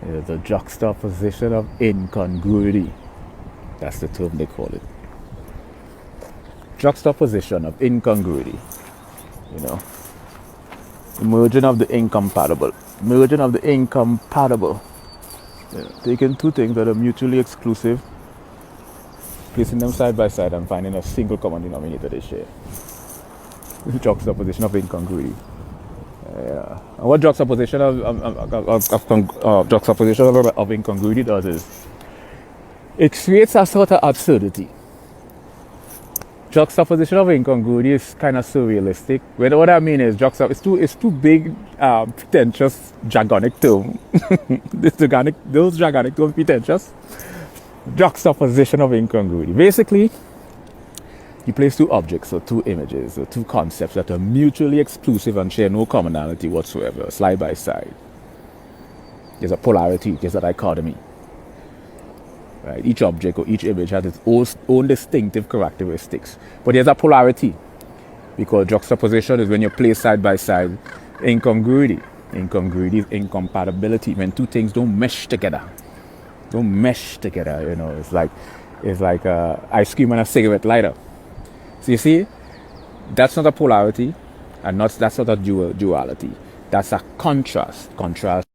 The juxtaposition of incongruity. That's the term they call it. Juxtaposition of incongruity. Merging of the incompatible. Merging of the incompatible. Taking two things that are mutually exclusive, placing them side by side and finding a single common denominator they share. Juxtaposition of incongruity. And what juxtaposition of incongruity does is it creates a sort of absurdity. Juxtaposition of incongruity is kind of surrealistic. What I mean is it's too big, pretentious, jargonic term. Those jargonic terms pretentious. Juxtaposition of incongruity. Basically, you place two objects or two images or two concepts that are mutually exclusive and share no commonality whatsoever, side by side. There's a polarity, there's a dichotomy. Right? Each object or each image has its own distinctive characteristics. But there's a polarity, because juxtaposition is when you place side by side. Incongruity. Incongruity is incompatibility, when two things don't mesh together. It's like ice cream and a cigarette lighter. So you see, that's not a polarity, and that's not a duality. That's a contrast. Contrast